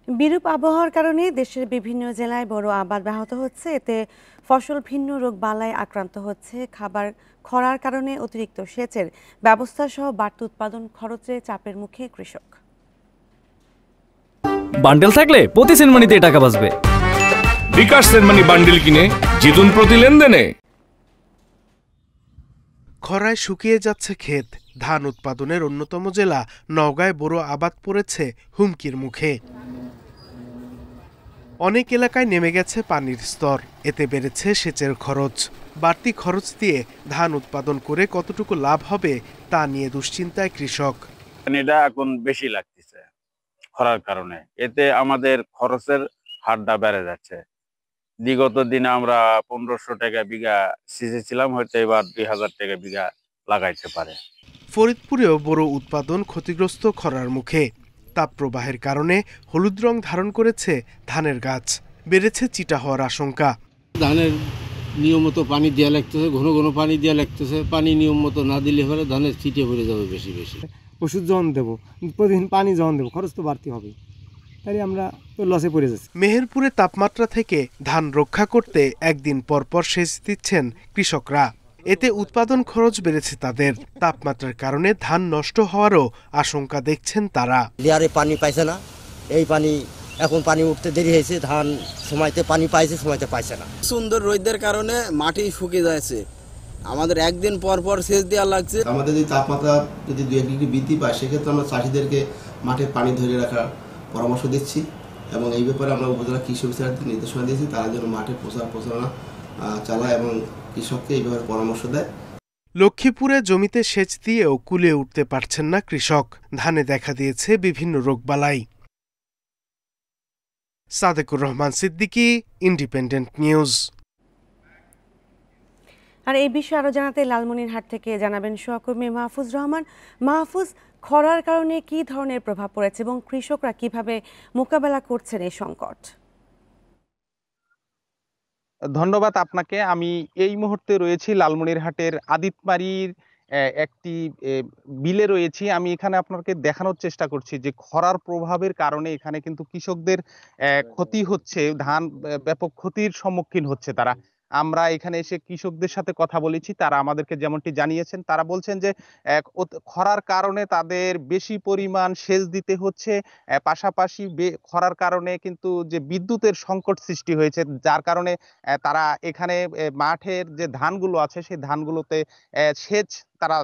বিরূপ আবহাওয়ার কারণে দেশের বিভিন্ন জেলায় বড় আবাদ ব্যাহত হচ্ছে। এতে ফসল ভিন্ন রোগবালাই আক্রান্ত হচ্ছে। খরার কারণে অতিরিক্ত সেচের ব্যবস্থা সহ বাড়তি উৎপাদন খরচে চাপের মুখে কৃষক। বান্ডেল থাকলে প্রতি সেনমানিতে টাকা বাঁচবে। বিকাশ সেনমানি বান্ডেল কিনে জিতুন প্রতি লেনদেনে। খরায় শুকিয়ে যাচ্ছে ক্ষেত। ধান উৎপাদনের অন্যতম জেলা নওগাঁয় বড় আবাদ পড়েছে হুমকির মুখে। অনেক এলাকায় নেমে গেছে পানির স্তর। এতে বেড়েছে সেচের খরচ। বাড়তি খরচ দিয়ে ধান উৎপাদন করে কতটুকু লাভ হবে তা নিয়ে দুশ্চিন্তায় কৃষক। এটা এখন বেশি লাগতেছে খরার কারণে, এতে আমাদের খরচের হারটা বেড়ে যাচ্ছে। বিগত দিনে আমরা 1500 টাকা বিঘা সিঁচেছিলাম, হয়তো এবার 2000 টাকা বিঘা লাগাইতে পারে। ফরিদপুরেও বড় উৎপাদন ক্ষতিগ্রস্ত খরার মুখে। তাপপ্রবাহের কারণে হলুদ রং ধারণ করেছে ধানের গাছ। বেড়েছে চিটা হওয়ার আশঙ্কা। ধানের নিয়মিত পানি দেওয়া লাগতেছে, ঘন ঘন পানি দেওয়া লাগতেছে। পানি নিয়ম মতো না দিলে পরে ধানের ছিটে পড়ে যাবে বেশি বেশি। ওষুধ যখন দেবো, প্রতিদিন পানি যখন দেবো, খরচ তো বাড়তি হবে, তাই আমরা তো লসে পড়ে যাচ্ছি। মেহেরপুরে তাপমাত্রা থেকে ধান রক্ষা করতে একদিন পর পর সেচ দিচ্ছেন কৃষকরা। এতে উৎপাদন খরচ বেড়েছে তাদের। তাপমাত্রার কারণে ধান নষ্ট হওয়ারও আশঙ্কা দেখছেন তারা। লিয়ারে পানি পাইছে না, এই পানি এখন পানি উঠতে দেরি হয়েছে। ধান সময়তে পানি পাইছে, সময়তে পাইছে না। সুন্দর রোদের কারণে মাটি শুকিয়ে যাচ্ছে। আমাদের একদিন পর পর সেচ দেওয়া লাগছে। আমাদের যদি তাপমাত্রা যদি 2 ডিগ্রি বৃদ্ধি পায়, সেক্ষেত্রে আমরা চাষিদেরকে মাঠে পানি ধরে রাখার পরামর্শ দিচ্ছি এবং এই ব্যাপারে আমরা উপজেলা কৃষি অফিসারদের নির্দেশনা দিয়েছি, তারা যেন মাঠে প্রচারণা চালায় এবং কৃষককে এই ব্যাপারে পরামর্শ দেয়। লক্ষ্মীপুরে জমিতে সেচ দিয়েও কুলিয়ে উঠতে পারছেন না কৃষক। ধানে দেখা দিয়েছে বিভিন্ন রোগবালাই। Sadekur Rahman Siddiqui, Independent News. আর এই বিষয়ে আরো জানাতে লালমনিরহাট থেকে জানাবেন সহকর্মী মাহফুজ রহমান। মাহফুজ, খরার কারণে কি ধরনের প্রভাব পড়েছে এবং কৃষকরা কিভাবে মোকাবেলা করছেন এই সংকট? ধন্যবাদ আপনাকে। আমি এই মুহূর্তে রয়েছি লালমনিরহাটের আদিতমারির একটি বিলে রয়েছি। আমি এখানে আপনাকে দেখানোর চেষ্টা করছি যে খরার প্রভাবের কারণে এখানে কিন্তু কৃষকদের ক্ষতি হচ্ছে, ধান ব্যাপক ক্ষতির সম্মুখীন হচ্ছে তারা। আমরা এখানে এসে কৃষকদের সাথে কথা বলেছি, তারা আমাদেরকে যেমনটি জানিয়েছেন, তারা বলছেন যে খরার কারণে তাদের বেশি পরিমাণ সেচ দিতে হচ্ছে। পাশাপাশি খরার কারণে কিন্তু যে বিদ্যুতের সংকট সৃষ্টি হয়েছে, যার কারণে তারা এখানে মাঠের যে ধানগুলো আছে সেই ধানগুলোতে সেচ তারা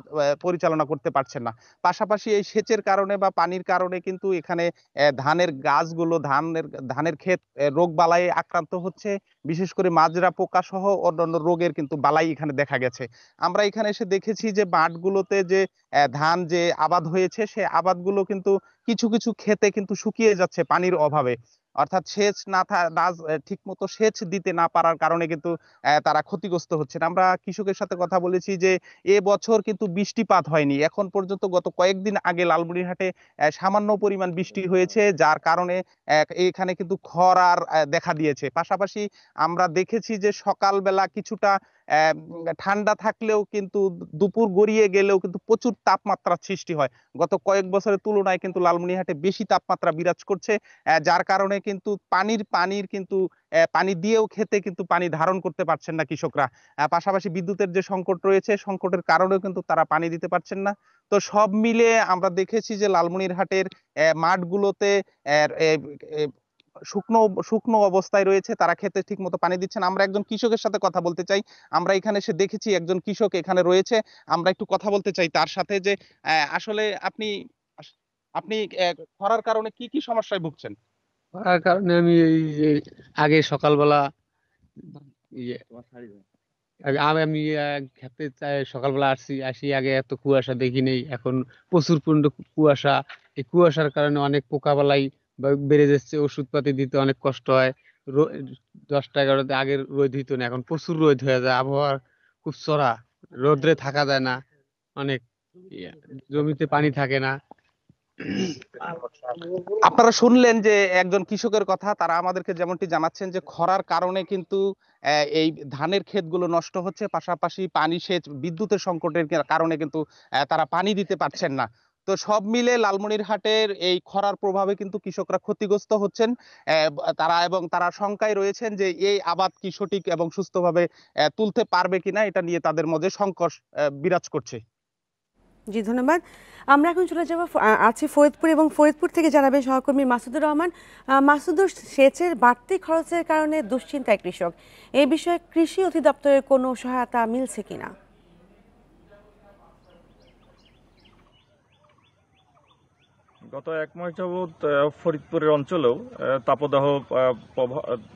পরিচালনা করতে পারছেন না। পাশাপাশি এই সেচের কারণে বা পানির কারণে কিন্তু এখানে ধানের গাছগুলো, ধানের ক্ষেত রোগ বালাই আক্রান্ত হচ্ছে। বিশেষ করে মাজরা পোকা সহ অন্যান্য রোগের কিন্তু বালাই এখানে দেখা গেছে। আমরা এখানে এসে দেখেছি যে মাঠগুলোতে যে ধান যে আবাদ হয়েছে সেই আবাদগুলো কিন্তু কিছু কিছু ক্ষেতে কিন্তু শুকিয়ে যাচ্ছে পানির অভাবে। অর্থাৎ সেচ ঠিক মতো সেচ দিতে না পারার কারণে কিন্তু তারা ক্ষতিগ্রস্ত হচ্ছেন। আমরা কৃষকের সাথে কথা বলেছি যে এবছর কিন্তু বৃষ্টিপাত হয়নি এখন পর্যন্ত। গত কয়েকদিন আগে লালমনিরহাটে সামান্য পরিমাণ বৃষ্টি হয়েছে, যার কারণে এখানে কিন্তু খরার দেখা দিয়েছে। পাশাপাশি আমরা দেখেছি যে সকালবেলা কিছুটা ঠান্ডা থাকলেও কিন্তু দুপুর গড়িয়ে গেলেও কিন্তু প্রচুর তাপমাত্রার সৃষ্টি হয়। গত কয়েক বছরের তুলনায় কিন্তু লালমনিরহাটে বেশি তাপমাত্রা বিরাজ করছে, যার কারণে কিন্তু পানির কিন্তু পানি দিয়েও খেতে কিন্তু পানি ধারণ করতে পারছেন না কৃষকরা। পাশাপাশি বিদ্যুতের যে সংকট রয়েছে, সংকটের কারণেও কিন্তু তারা পানি দিতে পারছেন না। তো সব মিলে আমরা দেখেছি যে লালমনিরহাটের মাঠগুলোতে শুকনো শুকনো অবস্থায় রয়েছে, তারা খেতে ঠিক মতো পানি দিচ্ছেন। আমরা একজন কৃষকের সাথে কথা বলতে চাই। আমরা এখানে এসে দেখেছি একজন কৃষক এখানে রয়েছে, আমরা একটু কথা বলতে চাই তার সাথে যে আসলে আপনি আপনি খরার কারণে কি কি সমস্যায় ভুগছেন? তার কারণে আমি এই যে আগে সকালবেলা ইয়ে আমি খেতে সকালবেলা আসি আগে এত কুয়াশা দেখি নেই, এখন প্রচুর পরিমাণে কুয়াশা। এই কুয়াশার কারণে অনেক পোকাবালাই বেড়ে যাচ্ছে, ওষুধপাতি দিতে অনেক কষ্ট হয়। 10টা 11টাতে আগের রোদ হইতো না, এখন প্রচুর রোদ হয়ে যায়। আবহাওয়া খুব চড়া, রোদ্রে থাকা যায় না, অনেক জমিতে পানি থাকে না। আপনারা শুনলেন যে একজন কৃষকের কথা, তারা আমাদেরকে যেমনটি জানাচ্ছেন যে খরার কারণে কিন্তু এই ধানের ক্ষেতগুলো নষ্ট হচ্ছে। পাশাপাশি পানি সেচ বিদ্যুতের সংকটের কারণে কিন্তু তারা পানি দিতে পারছেন না। তো সব মিলে লালমনিরহাটের এই খরার প্রভাবে কিন্তু কৃষকরা ক্ষতিগ্রস্ত হচ্ছেন। তারা শঙ্কায় রয়েছেন যে এই আবাদ কি সঠিক এবং সুস্থভাবে তুলতে পারবে কিনা, এটা নিয়ে তাদের মধ্যে সংকট বিরাজ করছে। জি ধন্যবাদ। আমরা এখন চলে যাব আছি ফরিদপুর, এবং ফরিদপুর থেকে জানাবেন সহকর্মী মাসুদুর রহমান। মাসুদুর, সেচের বাড়তি খরচের কারণে দুশ্চিন্তায় কৃষক, এই বিষয়ে কৃষি অধিদপ্তরের কোনো সহায়তা মিলছে কিনা? গত 1 মাস যাবৎ ফরিদপুরের অঞ্চলেও তাপদাহ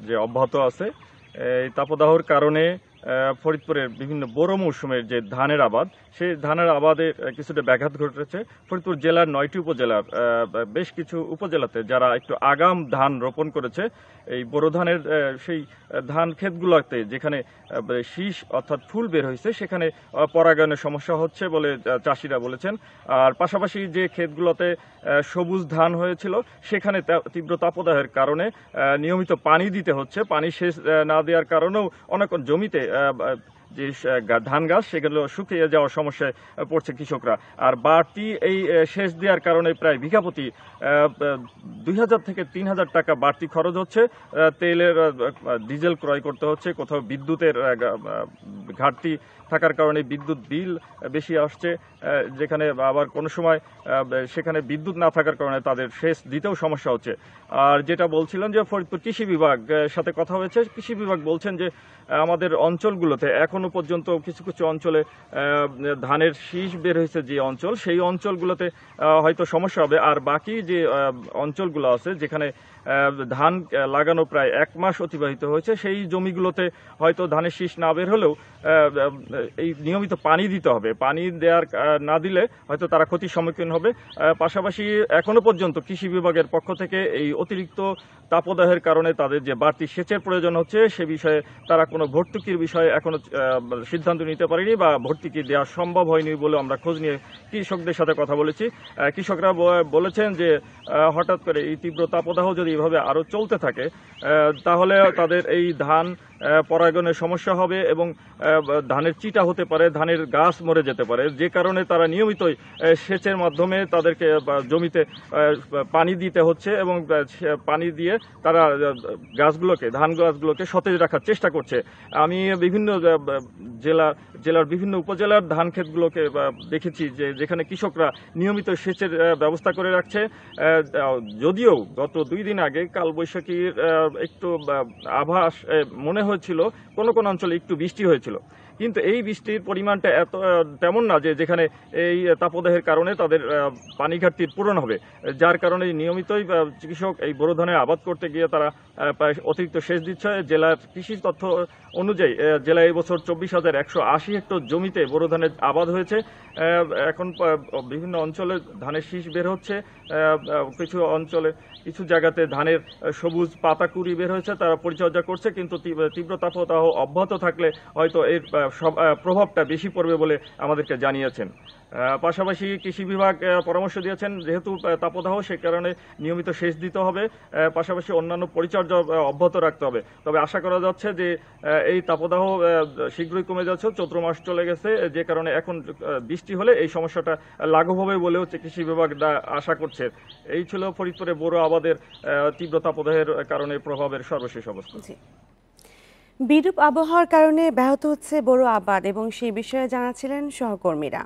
যে অব্যাহত আছে, এই তাপদাহর কারণে ফরিদপুরের বিভিন্ন বড় মৌসুমের যে ধানের আবাদ, সেই ধানের আবাদে কিছুটা ব্যাঘাত ঘটেছে। ফরিদপুর জেলার 9টি উপজেলার বেশ কিছু উপজেলাতে যারা একটু আগাম ধান রোপণ করেছে, এই বোরো ধানের সেই ধান ক্ষেতগুলোতে যেখানে শীষ অর্থাৎ ফুল বের হয়েছে, সেখানে পরাগায়নের সমস্যা হচ্ছে বলে চাষিরা বলেছেন। আর পাশাপাশি যে ক্ষেতগুলোতে সবুজ ধান হয়েছিল, সেখানে তীব্র তাপদাহের কারণে নিয়মিত পানি দিতে হচ্ছে। পানি সেচ না দেওয়ার কারণেও অনেক জমিতে যে ধান গাছ সেগুলো শুকিয়ে যাওয়ার সমস্যায় পড়ছে কৃষকরা। আর বাড়তি এই সেচ দেওয়ার কারণে প্রায় বিঘাপতি 2000 থেকে 3000 টাকা বাড়তি খরচ হচ্ছে। তেলের ডিজেল ক্রয় করতে হচ্ছে, কোথাও বিদ্যুতের ঘাটতি থাকার কারণে বিদ্যুৎ বিল বেশি আসছে, যেখানে আবার কোনো সময় সেখানে বিদ্যুৎ না থাকার কারণে তাদের সেচ দিতেও সমস্যা হচ্ছে। আর যেটা বলছিলেন যে ফরিদপুর কৃষি বিভাগ সাথে কথা হয়েছে, কৃষি বিভাগ বলছেন যে আমাদের অঞ্চলগুলোতে এখনো পর্যন্ত কিছু কিছু অঞ্চলে ধানের শীষ বের হয়েছে, যে অঞ্চল সেই অঞ্চলগুলোতে হয়তো সমস্যা হবে। আর বাকি যে অঞ্চলগুলো আছে যেখানে ধান লাগানো প্রায় 1 মাস অতিবাহিত হয়েছে, সেই জমিগুলোতে হয়তো ধানের শীষ না বের হলেও এই নিয়মিত পানি দিতে হবে। পানি দেওয়ার না দিলে হয়তো তারা ক্ষতির সম্মুখীন হবে। পাশাপাশি এখনো পর্যন্ত কৃষি বিভাগের পক্ষ থেকে এই অতিরিক্ত তাপদাহের কারণে তাদের যে বাড়তি সেচের প্রয়োজন হচ্ছে, সে বিষয়ে তারা কোনো ভর্তুকির বিষয়ে এখনো সিদ্ধান্ত নিতে পারেনি বা ভর্তুকি দেওয়া সম্ভব হয়নি বলে আমরা খোঁজ নিয়ে কৃষকদের সাথে কথা বলেছি। কৃষকরা বলেছেন যে হঠাৎ করে এই তীব্র তাপদাহ যদি এভাবে আরো চলতে থাকে, তাহলে তাদের এই ধান পরাগায়নের সমস্যা হবে এবং ধানের চিটা হতে পারে, ধানের গাছ মরে যেতে পারে, যে কারণে তারা নিয়মিতই সেচের মাধ্যমে তাদেরকে জমিতে পানি দিতে হচ্ছে এবং পানি দিয়ে তারা ধান গাছগুলোকে সতেজ রাখার চেষ্টা করছে। আমি বিভিন্ন জেলার বিভিন্ন উপজেলার ধান ক্ষেতগুলোকে দেখেছি যে যেখানে কৃষকরা নিয়মিত সেচের ব্যবস্থা করে রাখছে। যদিও গত 2 দিন আগে কালবৈশাখীর একটু আভাস মনে হয়েছিল, কোন কোন অঞ্চলে একটু বৃষ্টি হয়েছিল, কিন্তু এই বৃষ্টির পরিমাণটা তেমন না যে যেখানে এই তাপদাহের কারণে তাদের পানি ঘাটতির পূরণ হবে, যার কারণে নিয়মিতই কৃষক এই বোরো ধানের আবাদ করতে গিয়ে তারা অতিরিক্ত সেচ দিচ্ছে। জেলার কৃষি তথ্য অনুযায়ী জেলায় এই বছর 24,180 হেক্টর জমিতে বোরো ধানের আবাদ হয়েছে। এখন বিভিন্ন অঞ্চলে ধানের শীষ বের হচ্ছে, কিছু অঞ্চলে কিছু জায়গাতে ধানের সবুজ পাতাকুড়ি বের হয়েছে, তারা পরিচর্যা করছে, কিন্তু তীব্র তাপদাহ অব্যাহত থাকলে হয়তো এর প্রভাবটা বেশি পড়বে বলে আমাদেরকে জানিয়েছেন। পাশাপাশি কৃষি বিভাগ পরামর্শ দিয়েছেন যেহেতু তাপদাহ, সে কারণে নিয়মিত সেচ দিতে হবে, পাশাপাশি অন্যান্য পরিচর্যা অব্যাহত রাখতে হবে। তবে আশা করা যাচ্ছে যে এই তাপদাহ শীঘ্রই কমে যাচ্ছে, চৈত্র মাস চলে গেছে, যে কারণে এখন বৃষ্টি হলে এই সমস্যাটা লাঘব হবে বলেও কৃষি বিভাগ আশা করছে। এই ছিল ফরিদপুরে বোরো আবাদের তীব্র তাপদাহের কারণে প্রভাবের সর্বশেষ অবস্থা। বিরূপ আবহাওয়ার কারণে ব্যাহত হচ্ছে বোরো আবাদ, এবং সেই বিষয়ে জানাচ্ছিলেন সহকর্মীরা।